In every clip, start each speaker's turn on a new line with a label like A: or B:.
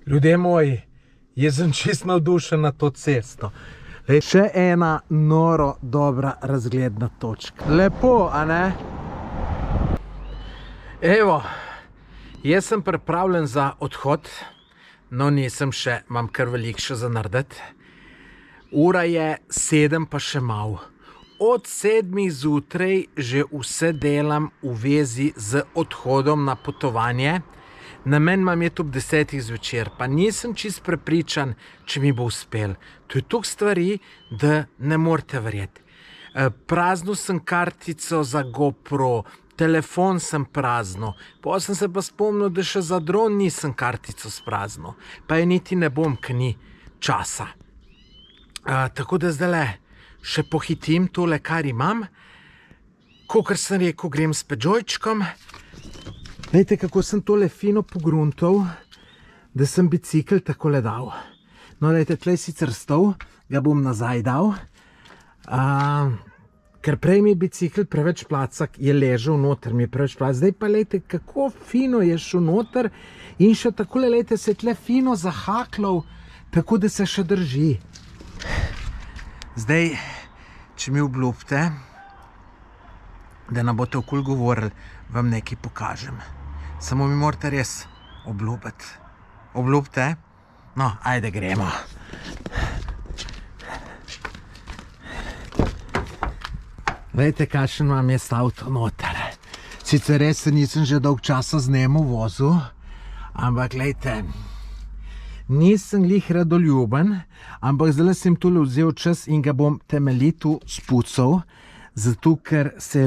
A: Ljudje moji, jaz sem čist navdušen na to cesto. Še ena noro dobra razgledna točka. Lepo, a ne? Evo, jaz sem pripravljen za odhod, no nisem še, imam kar veliko še za narediti. Ura je 7 pa še malo. Od 7 zjutraj že vse delam v vezi z odhodom na potovanje. Namen imam je ob 10 zvečer, pa nisem čist prepričan, če mi bo uspel. To je toliko stvari, da ne morete verjeti. Praznil sem kartico za GoPro, telefon sem prazno, potem sem se pa spomnil, da še za dron nisem kartico spraznil, pa je niti ne bom, ker ni časa. Tako da zdajle še pohitim tole, kar imam. Kakor sem rekel, grem s Peugeotčkom. Glejte, kako sem tole fino pogruntal, da sem bicikel takole dal. No, glejte, tle sicer stol, ga bom nazaj dal, ker prej mi je bicikel preveč placa, je ležal noter, mi je preveč placa. Zdaj pa, glejte, kako fino je šel noter in še takole, glejte, se je tle fino zahaklal, tako da se še drži. Zdaj, če mi obljubite, da ne boste okoli govorili, vam nekaj pokažem. Samo mi morate res obljubiti. Obljubite? No, ajde gremo. Glejte, kakšen vam je avto noter. Sicer res se nisem že dolg časa z njemu vozil, ampak glejte, nisem glih radoljuben, ampak zdaj sem tule vzel čas in ga bom temeljito spucal, zato ker se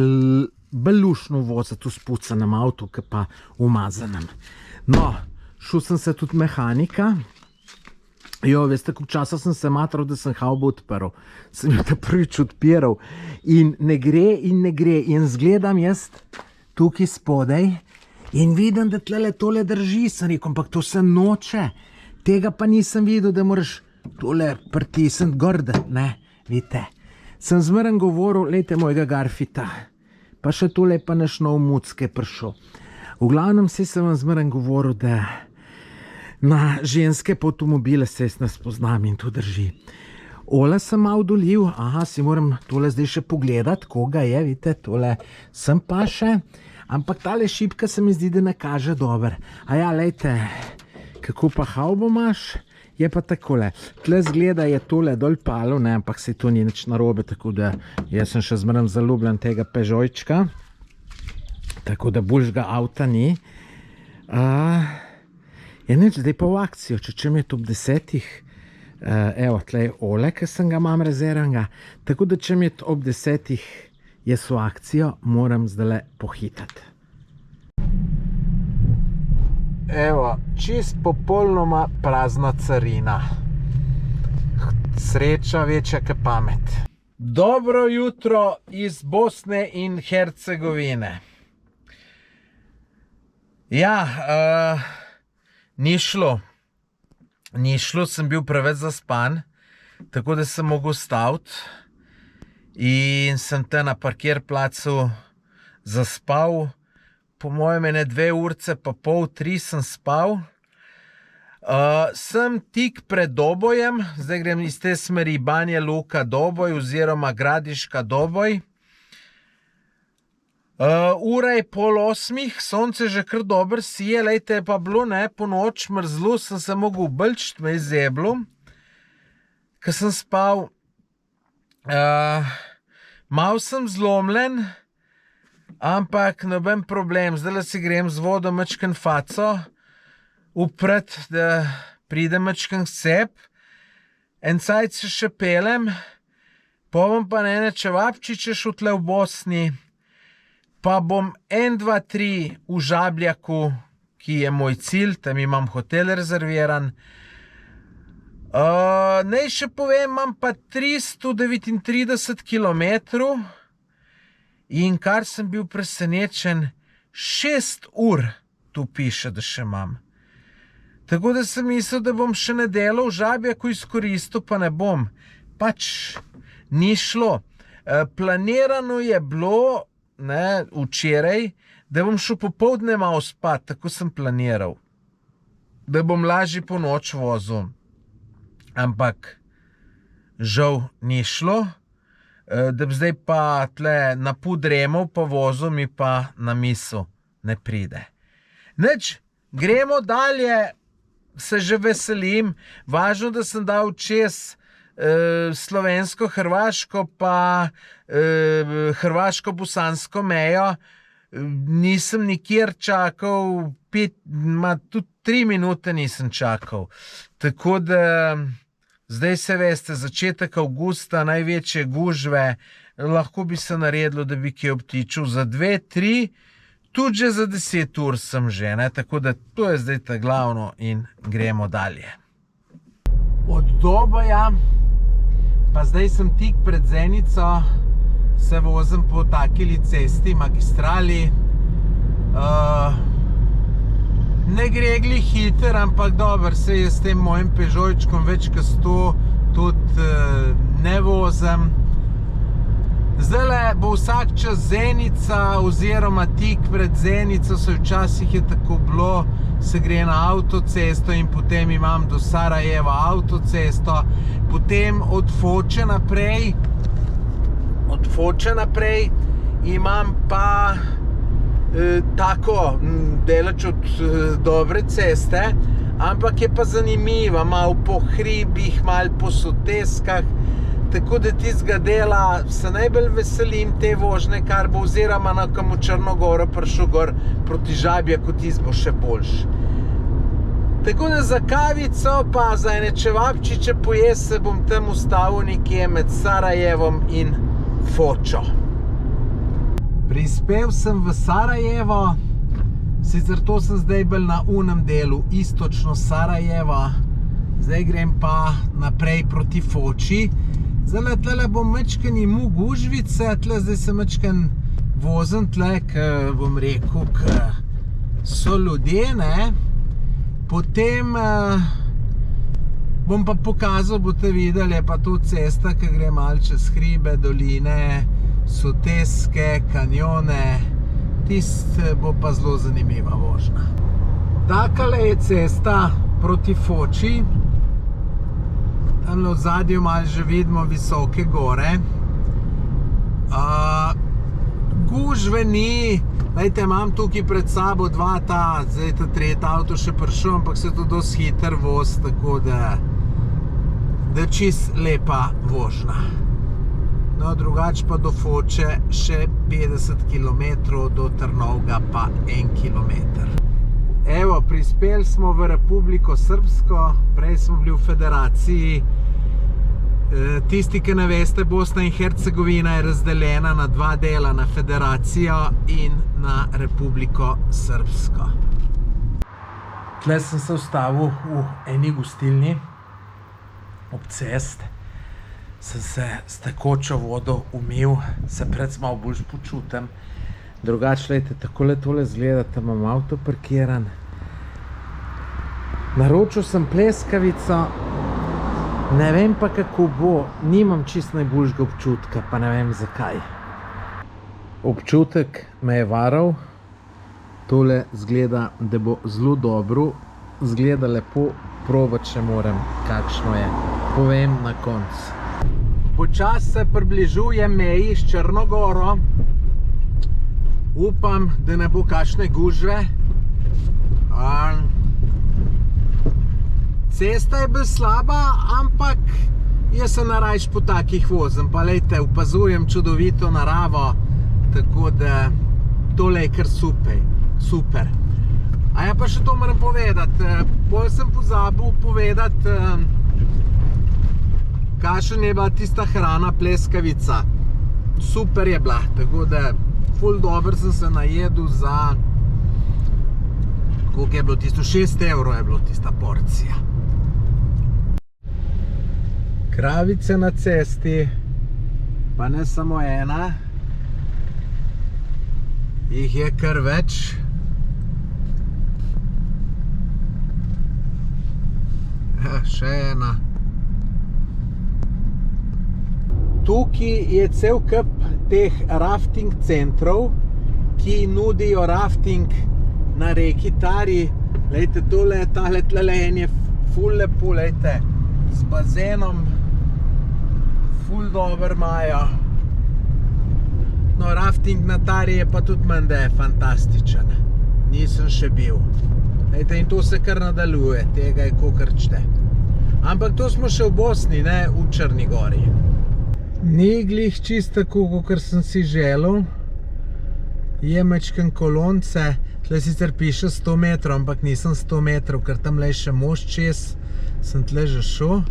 A: bolj luštno voziti v spucanem avtu, kot pa umazanem. No, šel sem se tudi mehanika. Jo, veste, koliko časa sem se matral, da sem havbo odprl. Sem jo ta prvič odpiral in ne gre in ne gre. In zgledam jaz tukaj spodaj in vidim, da tlele tole drži. Sem rekel, ampak to se noče. Tega pa nisem videl, da moraš tole pritisniti gor, ne, vidite. Sem zmeren govoril, lejte mojega Garfita, pa še tole pa naš nov muck je prišel. V glavnem sem vam zmeren govoril, da na ženske pa avtomobile se jaz ne spoznam in to drži. Ole sem malo dolil, si moram tole zdaj še pogledati, koga je, vidite, tole sem pa še, ampak tale šipka se mi zdi, da ne kaže dober. Ja, lejte, kako pa havbo imaš? Je pa takole, tle zgleda je tole dol palo, ne, ampak se to ni nič narobe, tako da jaz sem še zmeraj zaljubljen tega Peugeotčka, tako da boljšega avta ni. Je nič, zdaj pa v akcijo, če mi je to ob 10, evo, tle je ole, ki sem ga imam rezervnega, tako da če mi je to ob 10, jaz v akcijo moram zdaj pohitati. Evo, čist popolnoma prazna carina. Sreča večja ke pamet. Dobro jutro iz Bosne in Hercegovine. Ja, ni šlo. Ni šlo, sem bil preveč zaspan, tako da sem mogel staviti in sem te na parkirplacu zaspal. Po mojem ene 2 urce pa pol, 3 sem spal. Sem tik pred Dobojem, zdaj grem iz te smeri Banja Luka Doboj oziroma Gradiška Doboj. Ura je 7:30, sonce že kar dobro sije, lejte, je pa bilo, ne, po noč mrzlo, sem se mogel oblčiti, me je zeblo, ko sem spal. Malo sem zlomljen, ampak noben problem, zdaj si grem z vodo mačken faco, upret, da pride mačken sep, en cajt se še pelem, bom pa ene čevapčiče šel tle v Bosni, pa bom 1, 2, 3 v Žabljaku, ki je moj cilj, tam imam hotel rezerviran. Naj še povem, imam pa 339 kilometrov, in kar sem bil presenečen, 6 ur tu piše, da še imam. Tako da sem mislil, da bom še nedeljo v Žabjaku izkoristil, pa ne bom. Pač ni šlo. Planirano je bilo, včeraj, da bom šel popoldne malo spat, tako sem planiral. da bom lažje po noč vozil. Ampak žal ni šlo, da bi zdaj pa tle na Pudremov pa vozil, mi pa na misel ne pride. Nič, gremo dalje, se že veselim. Važno, da sem dal čez slovensko-hrvaško pa hrvaško-bosansko mejo. Nisem nikjer čakal, tudi 3 minute nisem čakal. Tako da zdaj se veste, začetek avgusta, največje gužve, lahko bi se naredilo, da bi kje obtičil za 2, 3, tudi že za 10 ur sem že, ne? Tako da to je zdaj ta glavno in gremo dalje. Od Doboja, pa zdaj sem tik pred Zenico, se vozim po takili cesti, magistrali. Ne gre glih hiter, ampak dober, se je s tem mojim Peugeotčkom več kot 100 tudi ne vozim. Zdajle bo vsak čas Zenica oziroma tik pred Zenico, se včasih je tako bilo, se gre na avtocesto in potem imam do Sarajeva avtocesto, potem od Foče naprej imam pa tako daleč od dobre ceste, ampak je pa zanimiva, malo po hribih, malo po soteskah, tako da tistega dela se najbolj veselim te vožnje, kar bo oziroma na kam v Črnogoro prišel gor proti Žabjaku, tist bo še boljši. Tako da za kavico pa za ene čevapčiče pojesti se bom tam ustavil nekje med Sarajevom in Fočo. Prispel sem v Sarajevo, sicer to sem zdaj bolj na unem delu, istočno Sarajevo, zdaj grem pa naprej proti Foči. Zdaj tle bom mečken imel gužvice, zdaj se mečken vozim tle, bom rekel, so ljudje, ne. Potem bom pa pokazal, boste videli, je pa to cesta, ki gre malo čez hribe, doline, soteske, kanjone. Tist bo pa zelo zanimiva vožnja. Takale je cesta proti Foči. Tamle v zadju malo že vidimo visoke gore. Gužve ni. Lejte, imam tukaj pred sabo dva zdaj ta tretji avto še prišel, ampak se to dosti hiter voz, tako da čist lepa vožnja. No, drugače pa do Foče še 50 km, do Trnovega pa 1 km. Evo, prispeli smo v Republiko Srbsko, prej smo bili v federaciji. Tisti, ki ne veste, Bosna in Hercegovina je razdeljena na 2 dela, na federacijo in na Republiko Srbsko. Tle sem se ustavil v eni gostilni ob cest, sem se s tekočo vodo umil, se predvsem malo bolj počutim. Drugače, lejte, takole tole zgleda, tam imam avto parkiran. Naročil sem pleskavico, ne vem pa kako bo, nimam čist najboljšega občutka, pa ne vem zakaj. Občutek me je varal, tole zgleda, da bo zelo dobro, zgleda lepo, probati še moram, kakšno je. Povem na koncu. Počas se približuje meji s Črnogoro. Upam, da ne bo kakšne gužve. Cesta je bil slaba, ampak jaz se narajš po takih vozim. Pa lejte, opazujem čudovito naravo, tako da tole je kar super. A ja pa še to moram povedati. Bolj sem pozabil povedati, kakšen je bila tista hrana, pleskavica. Super je bila, tako da ful dobro sem se najedel za, koliko je bilo tisto, 6 € je bilo tista porcija. Kravice na cesti, pa ne samo ena, jih je kar več. Še ena. Tukaj je cel kup teh rafting centrov, ki nudijo rafting na reki Tari. Lejte, tole en je ful lepo, lejte, z bazenom, ful dober imajo. No, rafting na Tari je pa tudi menda je fantastičen. Nisem še bil. Lejte, in to se kar nadaljuje, tega je kokrčte. Ampak to smo še v Bosni, ne, v Črni gori. Ni glih čisto tako, kakor sem si želel. Je mečken kolonce. Tle sicer piše 100 metrov, ampak nisem 100 metrov, ker tam je še most čez. Sem tle že šel,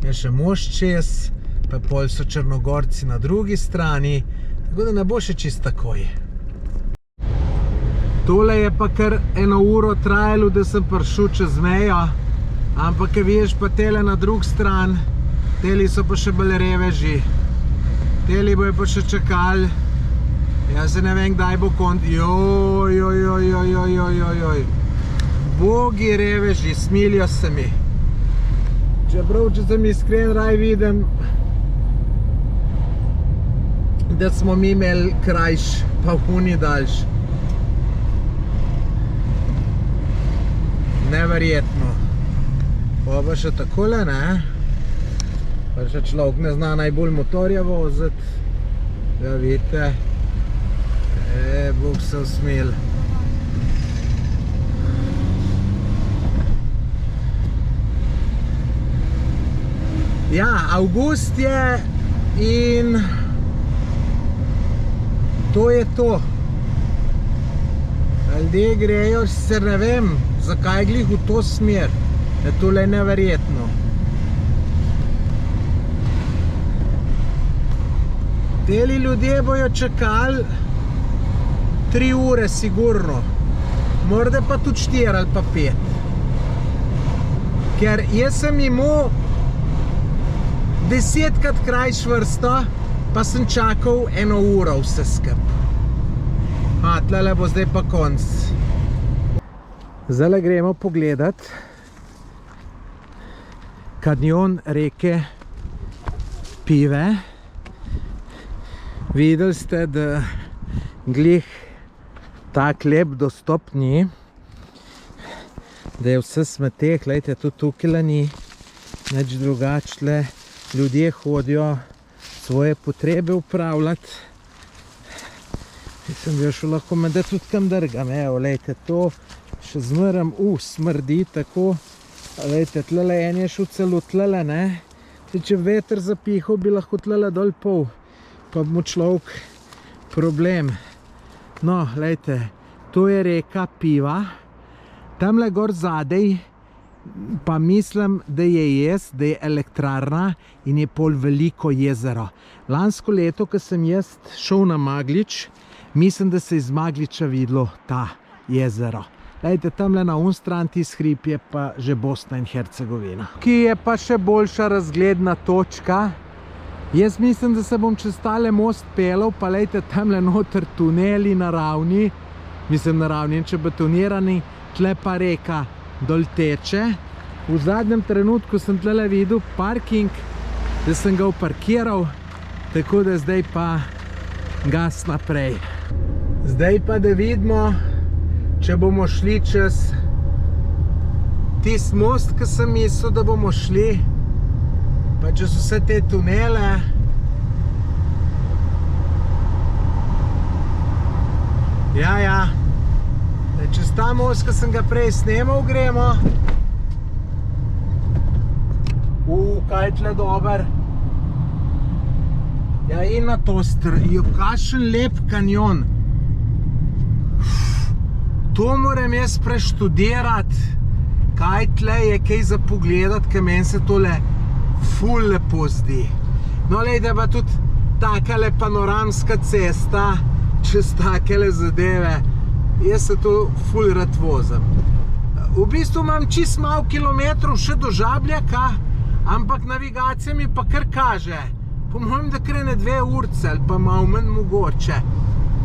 A: je še most čez, pa pol so Črnogorci na drugi strani, tako da ne bo še čisto takoj. Tole je pa kar 1 uro trajalo, da sem prišel čez mejo, ampak je vidiš pa tele na drug stran, teli so pa še bolj reveži, teli bojo pa še čakali. Jaz se ne vem, kdaj bo Bogi reveži, smilijo se mi. Čeprav, če sem iskren, raj vidim, da smo mi imeli krajš, pa huni daljš. Neverjetno. Pa pa še takole, ne? Pa še človek ne zna najbolj motorja voziti. Ja, vidite. Bog se usmil. Ja, avgust je in to je to. Ljudje grejo, sicer ne vem, zakaj glih v to smer. Je tole neverjetno. Teli ljudje bojo čakali 3 ure sigurno, morda pa tudi 4 ali pa 5. Ker jaz sem imel 10-krat krajš vrsto, pa sem čakal 1 uro vse skup. Tlele bo zdaj pa konc. Zdaj gremo pogledat kanjon reke Pive. Videli ste, da glih tak lep dostop ni, da je vse smeteh, gledajte, tudi tukaj ni nič drugače, ljudje hodijo svoje potrebe upravljati. Sem bil še lahko me, da tudi kam drgam, evo, gledajte, to še zmeram, smrdi tako, gledajte, tlele en je šel celo tlele, ne, če veter zapihal, bi lahko tlele dol pol, pa bi mu človek problem. No, gledajte, to je reka Piva, tamle gor zadej pa mislim, da je jaz, da je elektrarna in je pol veliko jezero. Lansko leto, ko sem jaz šel na Maglič, mislim, da se je iz Magliča videlo ta jezero. Gledajte, tamle na stran tis hrib je pa že Bosna in Hercegovina. Ki je pa še boljša razgledna točka. Jaz mislim, da se bom čez tale most pelal, pa lejte, tamle noter tuneli naravni, mislim naravni, če betonirani, tle pa reka dol teče. V zadnjem trenutku sem tle videl parking, da sem ga uparkiral, tako da zdaj pa gas naprej. Zdaj pa da vidimo, če bomo šli čez tist most, ki sem mislil, da bomo šli, pa čez vse te tunele. Ja, čez ta most, ki sem ga prej snemal, gremo. Kaj je tle dober. Ja, in na to kakšen lep kanjon. To moram jaz preštudirati, kaj tle je kaj za pogledati, ker meni se tole ful lepo zdi. No, lejte, pa tudi takale panoramska cesta, čez takele zadeve, jaz se to ful rad vozim. V bistvu imam čist malo kilometrov še do Žabljaka, ampak navigacija mi pa kar kaže. Po mojem, da krene 2 urce ali pa malo manj mogoče.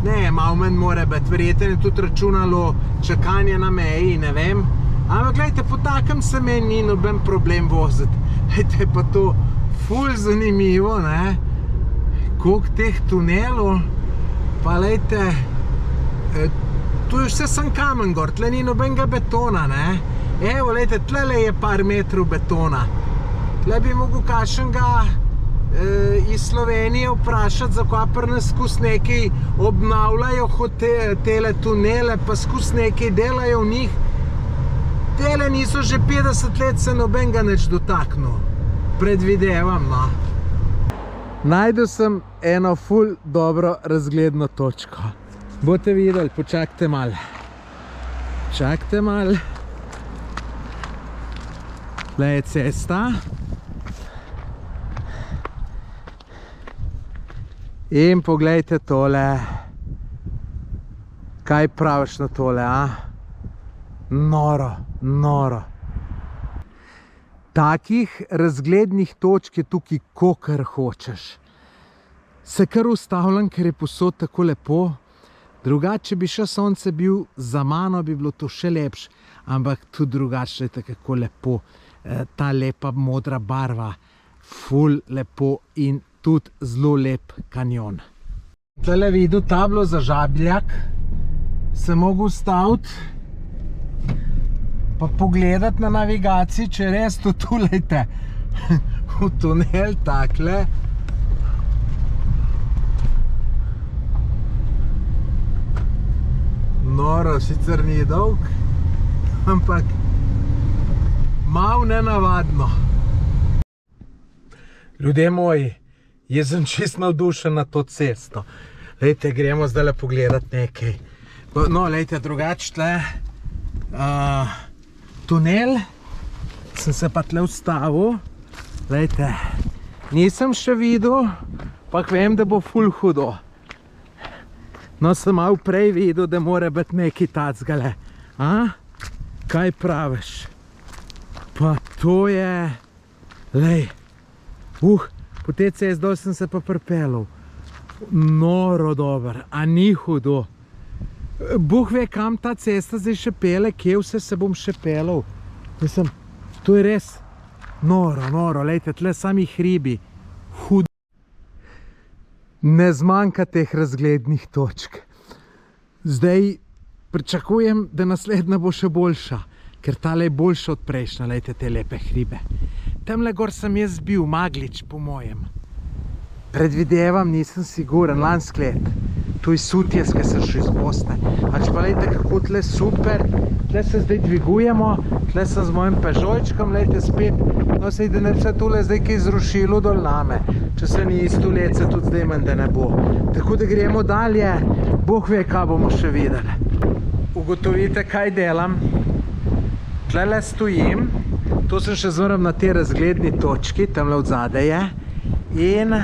A: Ne, malo manj mora biti, verjetno je tudi računalo čakanje na meji, ne vem. Ampak gledajte, po takem se meni ni noben problem voziti. Gledajte, pa to ful zanimivo, ne? Koliko teh tunelov, pa gledajte, tu je vse sam kamen gor, tle ni nobenega betona, ne. Evo, lejte, tlele je par metrov betona. Tle bi mogel kakšnega iz Slovenije vprašati, zakaj pri nas skus nekaj obnavljajo tele tunele, pa skus nekaj delajo v njih. Tele niso že 50 let se nobenega nič dotaknil. Predvidevam, no. Najdel sem eno ful dobro razgledno točko. Boste videli, počakajte malo. Čakajte malo. Tle je cesta. In poglejte tole. Kaj praviš na tole, a? Noro, noro. Takih razglednih točk je tukaj, kakor hočeš. Se kar ustavljam, ker je posod tako lepo. Drugače bi še sonce bil, za mano bi bilo to še lepše, ampak tudi drugače je tako lepo. Ta lepa modra barva, ful lepo in tudi zelo lep kanjon. Tole videl tablo za Žabljak, se mogu ustaviti pa pogledati na navigaciji, če res to tulejte v tunel takle. Noro, sicer ni dolg, ampak malo nenavadno. Ljudje moji, jaz sem čist navdušen na to cesto. Lejte, gremo zdaj pogledati nekaj. No, lejte, drugače tle tunel, sem se pa tle ustavil. Lejte, nisem še videl, pa vem, da bo ful hudo. No, sem malo prej videl, da mora biti nekaj tacgale. Kaj praviš? Pa to je... Lej, po te cesti dol sem se pa pripeljal. Noro dober, a ni hudo. Bog ve, kam ta cesta zdaj še pele, kje vse se bom še peljal. Mislim, to je res noro, noro. Lejte, tle sami hribi. Hudo. Ne zmanjka teh razglednih točk. Zdaj pričakujem, da naslednja bo še boljša, ker tale je boljša od prejšnja, lejte te lepe hribe. Tamle gor sem jaz bil, Maglič po mojem. Predvidevam, nisem siguren, lansko let. To je Sutjes, ki sem šel iz Bosne. Ač pa lejte, kako tle super, tle se zdaj dvigujemo, tle sem z mojim Peugeotčkom, lejte spet, no sej, da ne bi se tole zdaj kaj zrušilo dol name. Če se ni isto let, se tudi zdaj manj, da ne bo. Tako da gremo dalje, Bog ve, kaj bomo še videli. Ugotovite, kaj delam. Tlele stojim, to sem še zmeraj na te razgledni točki, tamle od zadaj je. In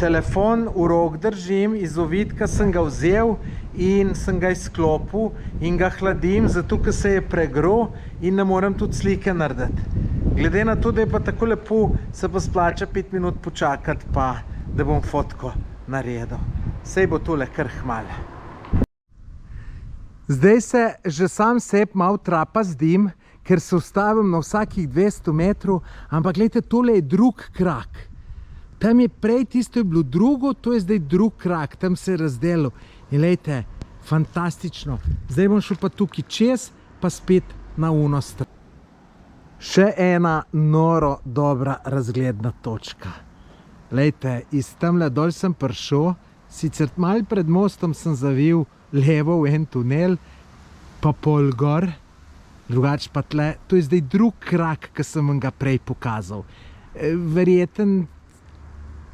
A: telefon v rok držim, iz ovitka sem ga vzel in sem ga izklopil in ga hladim, zato ker se je pregro in ne morem tudi slike narediti. Glede na to, da je pa tako lepo, se pa splača 5 minut počakati, pa da bom fotko naredil. Sej bo tole kar hmale. Zdaj se že sam seb malo trapa zdim, ker se ustavim na vsakih 200 metrov, ampak gledajte, tole je drug krak. Tam je prej, tisto je bilo drugo, to je zdaj drug krak, tam se je razdelil. In gledajte, fantastično. Zdaj bom šel pa tukaj čez, pa spet na uno stran. Še ena noro dobra razgledna točka. Lejte, iz tamle dol sem prišel, sicer malo pred mostom sem zavil levo v en tunel, pa pol gor, drugače pa tle, to je zdaj drug krak, ki sem vam ga prej pokazal. Verjeten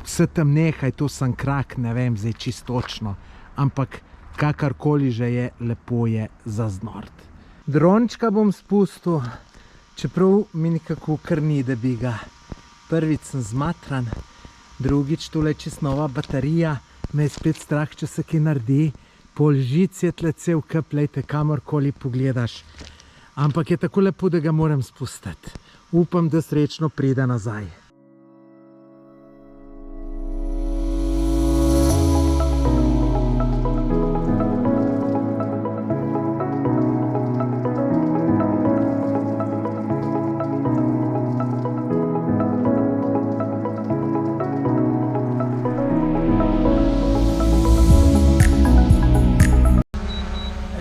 A: se tam nekaj, to sem krak, ne vem zdaj čistočno, ampak kakorkoli že je, lepo je zaznort. Drončka bom spustil, čeprav mi nekako kar ni, da bi ga. Prvič sem zmatran, drugič tole čist nova baterija, me je spet strah, če se kaj naredi, pol žic je tle cel kup, lejte, kamorkoli pogledaš. Ampak je tako lepo, da ga moram spustiti. Upam, da srečno pride nazaj.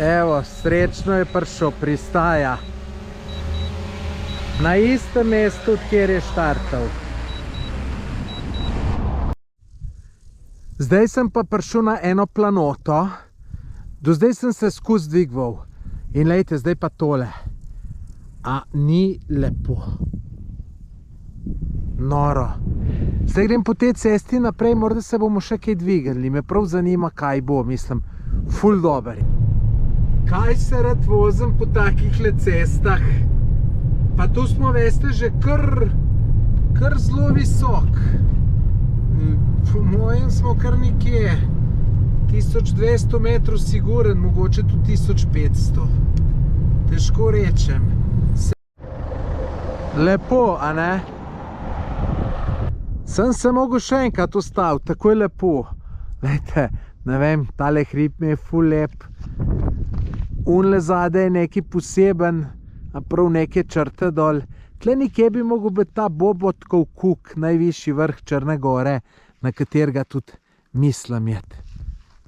A: Evo, srečno je prišel, pristaja. Na istem mestu, kjer je štartal. Zdaj sem pa prišel na eno planoto. Do zdaj sem se skozi dvigval. In lejte, zdaj pa tole. A ni lepo. Noro. Zdaj grem po tej cesti naprej, morda se bomo še kaj dvigali. Me prav zanima, kaj bo, mislim, ful dober. Kaj se rad vozim po takih le cestah? Pa tu smo, veste, že kar zelo visok. Po mojem smo kar nekje 1200 metrov siguren, mogoče tudi 1500. Težko rečem. Lepo, a ne? Sem se mogel še enkrat ustaviti, tako je lepo. Lejte, ne vem, tale hrib mi je ful lep. Unle zade je neki poseben, a prav neke črte dol. Tle nekje bi mogel biti ta Bobotkov kuk, najvišji vrh Črne gore, na katerega tudi mislim jet.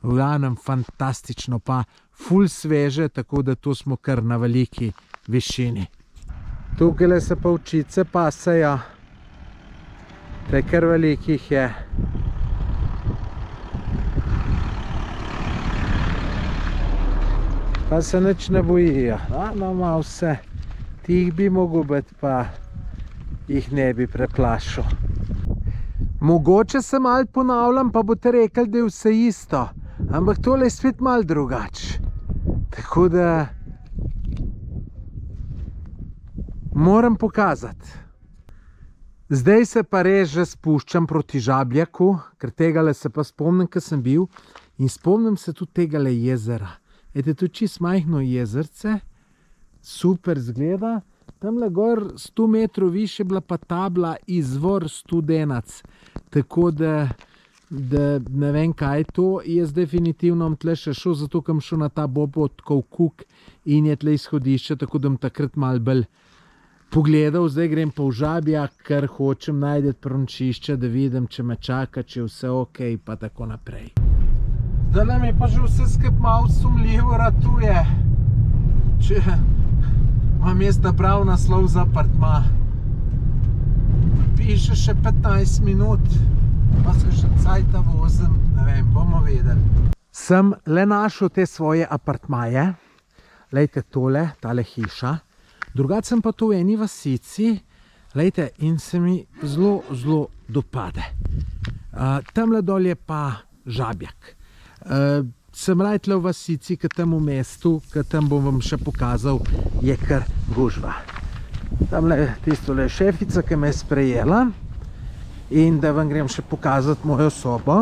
A: V glavnem fantastično, pa ful sveže, tako da to smo kar na veliki višini. Tukaj se pa ovčice pasejo. Te kar velikih je. Pa se nič ne bojijo. No, malo se. Tih bi mogel biti, pa jih ne bi preplašil. Mogoče se malo ponavljam, pa boste rekli, da je vse isto. Ampak tole je spet malo drugače. Tako da moram pokazati. Zdaj se pa res že spuščam proti Žabljaku, ker tegale se pa spomnim, ko sem bil, in spomnim se tudi tegale jezera. Ete, to je čisto majhno jezerce, super zgleda. Tamle gor 100 metrov više bila pa tabla Izvor Studenac. Tako da ne vem, kaj je to. Jaz definitivno tle še šel, zato kam šel na ta Bobotkov kuk in je tle izhodišče, tako da takrat malo bolj pogledal. Zdaj grem pa v Žabjak, ker hočem najti prenočišče, da vidim, če me čaka, če je vse ok, pa tako naprej. Zdaj mi pa že vse skup malo sumljivo ratuje. Če imam jaz ta prav naslov za apartma. Piše še 15 minut, pa se še cajta vozim, ne vem, bomo vedeli. Sem le našel te svoje apartmaje. Lejte tole, tale hiša. Drugače sem pa to v eni vasici, lejte, in se mi zelo, zelo dopade. Tamle dol je pa Žabjak. Sem raje tle v vasici, ker tam v mestu, ker tam bom vam še pokazal, je kar gužva. Tamle tistole je šefica, ki me je sprejela, in da vam grem še pokazati mojo sobo.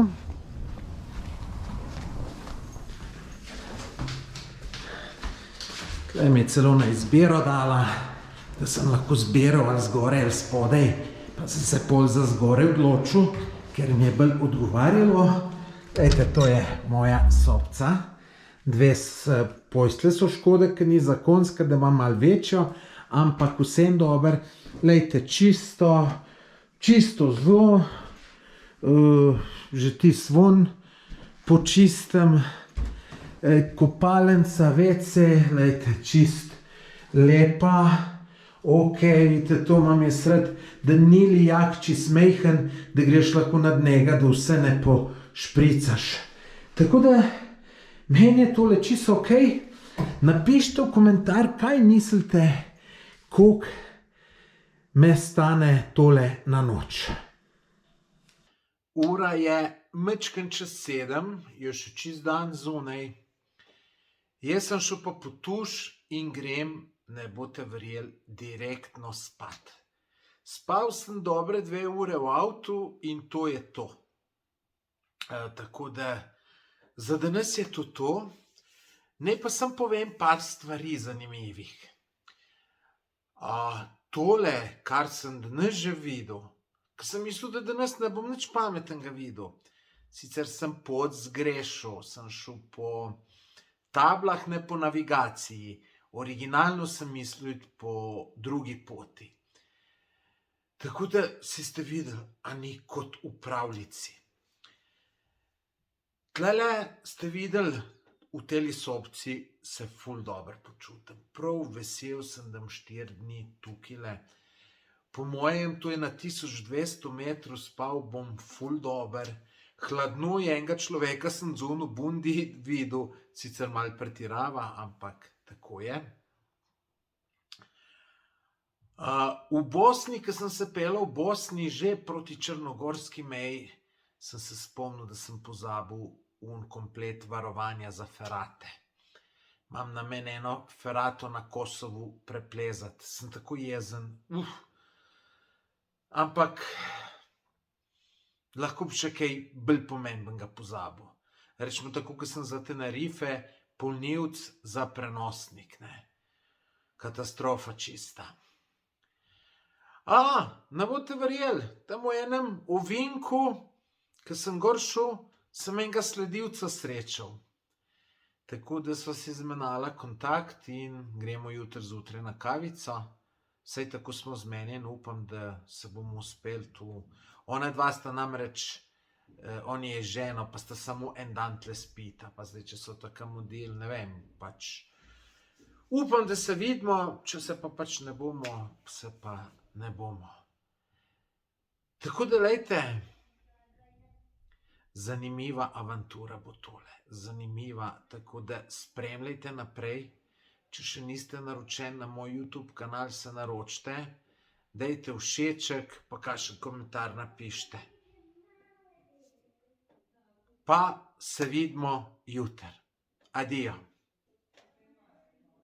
A: Tle mi je celo na izbiro dala, da sem lahko zbiral ali zgoraj ali spodaj, pa sem se pol za zgoraj odločil, ker mi je bolj odgovarjalo. Ejte, to je moja sobca. Dve postelje so škode, ker ni zakonska, da imam malo večjo, ampak vsem dober. Lejte, čisto zelo, že ti svon počistem, kopalnica, WC, lejte, čist lepa. Ok, vidite, to imam jaz rad, da ni lijak čist mejhen, da greš lahko nad njega, da vse ne pošpricaš. Tako da, meni je tole čisto ok. Napišite v komentar, kaj mislite, koliko me stane tole na noč. Ura je majčkeno čez 7, je še čist dan zunaj. Jaz sem šel pa po tuš in grem, ne boste verjeli, direktno spat. Spal sem dobre 2 ure v avtu in to je to. Tako da, za danes je to. Naj pa sem povem par stvari zanimivih. Tole, kar sem danes že videl, ker sem mislil, da danes ne bom nič pametnega videl. Sicer sem pot zgrešil, sem šel po tablah, ne po navigaciji. Originalno sem mislil po drugi poti. Tako da si ste videli, a ni kot v pravljici. Tlele ste videli v teli sobci se ful dobro počutim. Prav vesel sem, da bom 4 dni tukajle. Po mojem, to je na 1200 metrov, spal bom ful dober. Hladno je, enega človeka sem zunaj v bundi videl, sicer malo pretirava, ampak tako je. V Bosni, ko sem se peljal v Bosni, že proti črnogorski meji, sem se spomnil, da sem pozabil komplet varovanja za ferate. Imam namen eno ferato na Kosovu preplezati. Sem tako jezen. Ampak lahko bi še kaj bolj pomembnega pozabil. Rečemo tako, ko sem za Tenerife, polnilc za prenosnik. Katastrofa čista. Ne boste verjeli, tam v enem ovinku, ko sem gor šel, sem enega sledilca srečal. Tako da sva si zmenala kontakt in gremo jutri zjutraj na kavico. Saj tako smo zmenjeni, upam, da se bomo uspeli tu. Ona dva sta namreč, on je ženo, pa sta samo en dan tle spita, pa zdaj, če so tako modili, ne vem, pač. Upam, da se vidimo, če se pa pač ne bomo, se pa ne bomo. Tako da, lejte, zanimiva avantura bo tole. Zanimiva, tako da spremljajte naprej. Če še niste naročeni na moj YouTube kanal, se naročite. Dajte všeček, pa kakšen komentar napišite. Pa se vidimo jutri. Adijo.